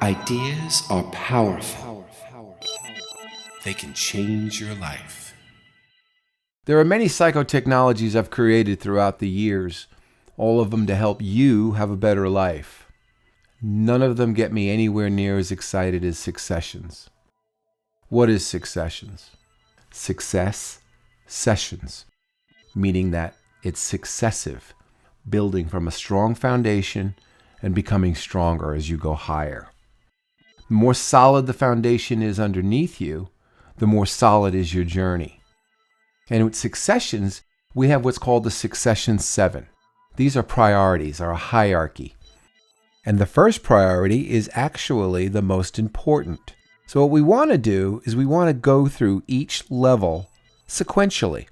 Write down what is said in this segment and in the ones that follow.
Ideas are powerful. They can change your life. There are many psychotechnologies I've created throughout the years, all of them to help you have a better life. None of them get me anywhere near as excited as Successions. What is Successions? Success sessions, meaning that it's successive, building from a strong foundation and becoming stronger as you go higher. The more solid the foundation is underneath you, the more solid is your journey. And with Successions, we have what's called the Succession 7. These are priorities, or a hierarchy. And the first priority is actually the most important. So what we want to do is we want to go through each level sequentially.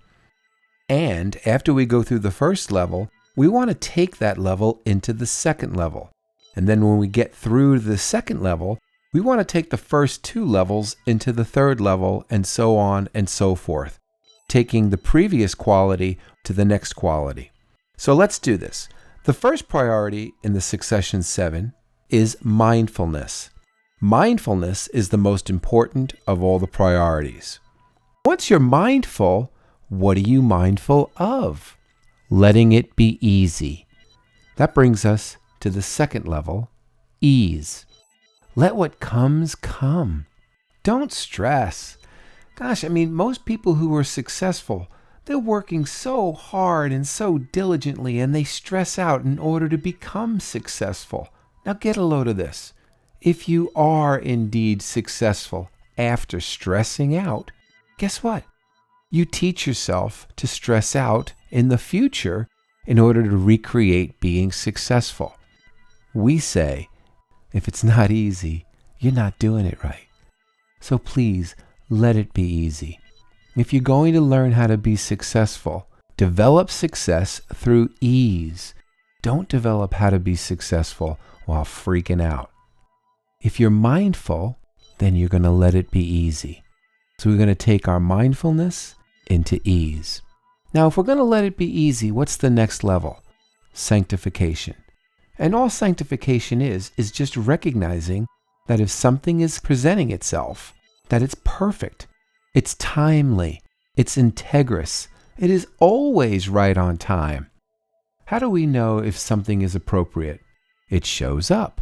And after we go through the first level, we want to take that level into the second level. And then when we get through the second level, we want to take the first two levels into the third level, and so on and so forth, taking the previous quality to the next quality. So let's do this. The first priority in the Succession 7 is mindfulness. Mindfulness is the most important of all the priorities. Once you're mindful, what are you mindful of? Letting it be easy. That brings us to the second level, ease. Let what comes come. Don't stress. Gosh, most people who are successful, they're working so hard and so diligently, and they stress out in order to become successful. Now get a load of this. If you are indeed successful after stressing out, guess what? You teach yourself to stress out in the future in order to recreate being successful. We say, if it's not easy, you're not doing it right. So please, let it be easy. If you're going to learn how to be successful, develop success through ease. Don't develop how to be successful while freaking out. If you're mindful, then you're going to let it be easy. So we're going to take our mindfulness into ease. Now, if we're going to let it be easy, what's the next level? Sanctification. And all sanctification is just recognizing that if something is presenting itself, that it's perfect, it's timely, it's integrous, it is always right on time. How do we know if something is appropriate? It shows up.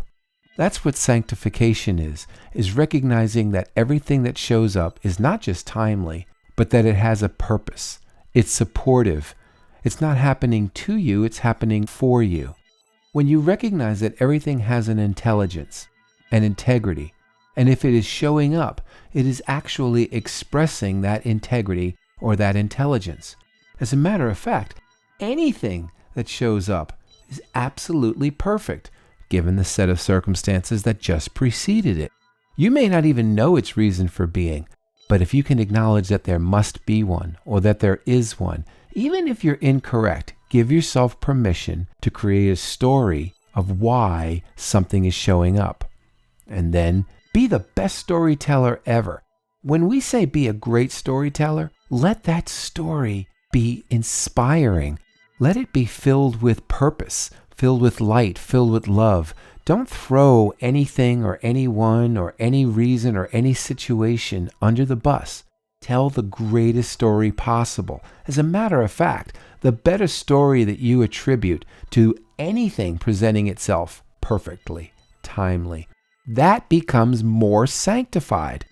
That's what sanctification is recognizing that everything that shows up is not just timely, but that it has a purpose. It's supportive. It's not happening to you, it's happening for you. When you recognize that everything has an intelligence, an integrity, and if it is showing up, it is actually expressing that integrity or that intelligence. As a matter of fact, anything that shows up is absolutely perfect, given the set of circumstances that just preceded it. You may not even know its reason for being, but if you can acknowledge that there must be one, or that there is one, even if you're incorrect, give yourself permission to create a story of why something is showing up. And then be the best storyteller ever. When we say be a great storyteller, let that story be inspiring. Let it be filled with purpose, filled with light, filled with love. Don't throw anything or anyone or any reason or any situation under the bus. Tell the greatest story possible. As a matter of fact, the better story that you attribute to anything presenting itself perfectly, timely, that becomes more sanctified.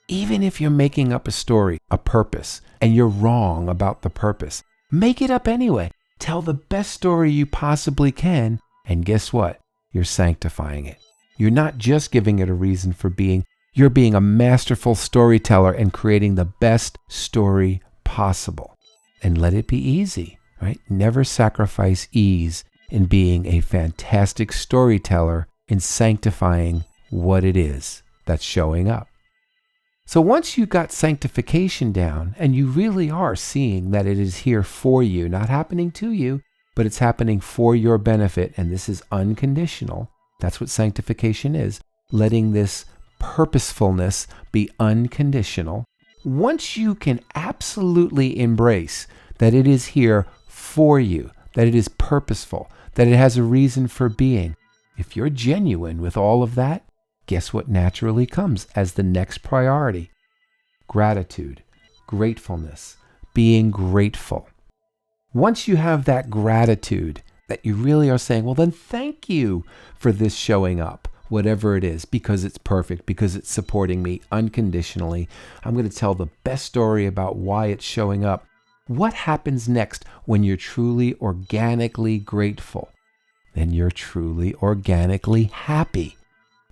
Even if you're making up a story, a purpose, and you're wrong about the purpose, make it up anyway. Tell the best story you possibly can, and guess what? You're sanctifying it. You're not just giving it a reason for being, you're being a masterful storyteller and creating the best story possible. And let it be easy, right? Never sacrifice ease in being a fantastic storyteller in sanctifying what it is that's showing up. So once you got sanctification down and you really are seeing that it is here for you, not happening to you, but it's happening for your benefit, and this is unconditional. That's what sanctification is, letting this purposefulness be unconditional. Once you can absolutely embrace that it is here for you, that it is purposeful, that it has a reason for being, if you're genuine with all of that, guess what naturally comes as the next priority? Gratitude, gratefulness, being grateful. Once you have that gratitude that you really are saying, well, then thank you for this showing up, whatever it is, because it's perfect, because it's supporting me unconditionally. I'm going to tell the best story about why it's showing up. What happens next when you're truly organically grateful? Then you're truly organically happy.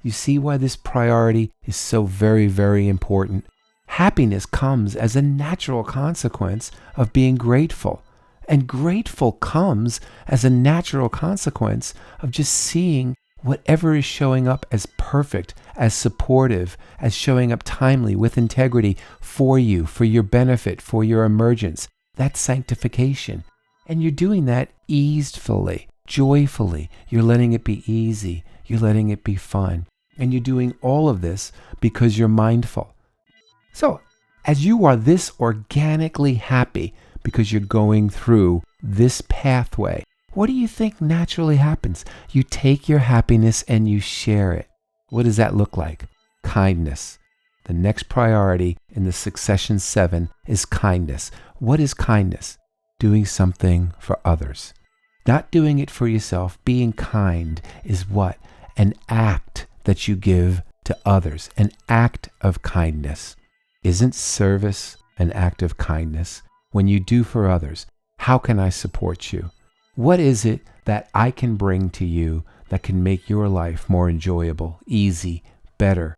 You see why this priority is so very, very important? Happiness comes as a natural consequence of being grateful. And grateful comes as a natural consequence of just seeing whatever is showing up as perfect, as supportive, as showing up timely, with integrity for you, for your benefit, for your emergence. That's sanctification. And you're doing that easefully, joyfully. You're letting it be easy. You're letting it be fun. And you're doing all of this because you're mindful. So, as you are this organically happy because you're going through this pathway, what do you think naturally happens? You take your happiness and you share it. What does that look like? Kindness. The next priority in the succession 7 is kindness. What is kindness? Doing something for others. Not doing it for yourself. Being kind is what? An act that you give to others. An act of kindness. Isn't service an act of kindness? When you do for others, how can I support you? What is it that I can bring to you that can make your life more enjoyable, easy, better?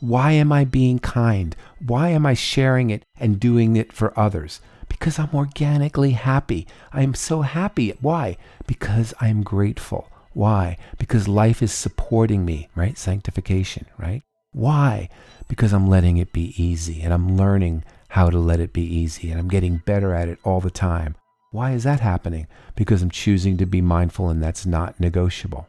Why am I being kind? Why am I sharing it and doing it for others? Because I'm organically happy. I am so happy. Why? Because I'm grateful. Why? Because life is supporting me, right? Sanctification, right? Why? Because I'm letting it be easy and I'm learning how to let it be easy and I'm getting better at it all the time. Why is that happening? Because I'm choosing to be mindful and that's not negotiable.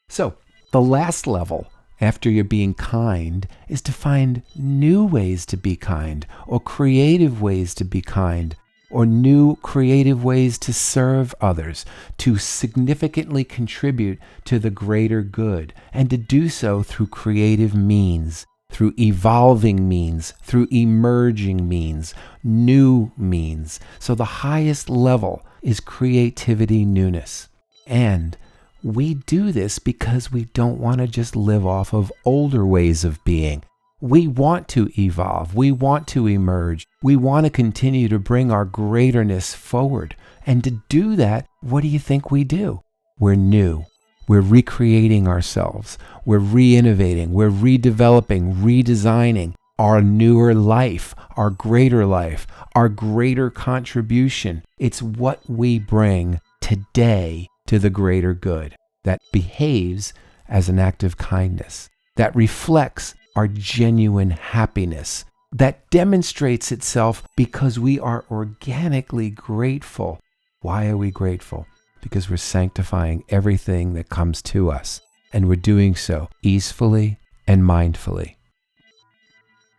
So the last level after you're being kind is to find new ways to be kind or creative ways to be kind or new creative ways to serve others, to significantly contribute to the greater good, and to do so through creative means, through evolving means, through emerging means, new means. So the highest level is creativity newness. And we do this because we don't want to just live off of older ways of being. We want to evolve. We want to emerge. We want to continue to bring our greaterness forward. And to do that, what do you think we do? We're new. We're recreating ourselves. We're re-innovating. We're redeveloping, redesigning our newer life, our greater contribution. It's what we bring today to the greater good that behaves as an act of kindness, that reflects our genuine happiness, that demonstrates itself because we are organically grateful. Why are we grateful? Because we're sanctifying everything that comes to us, and we're doing so easefully and mindfully.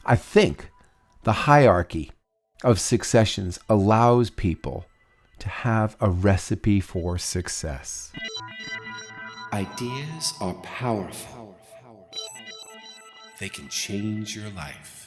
I think the hierarchy of successions allows people to have a recipe for success. Ideas are powerful. They can change your life.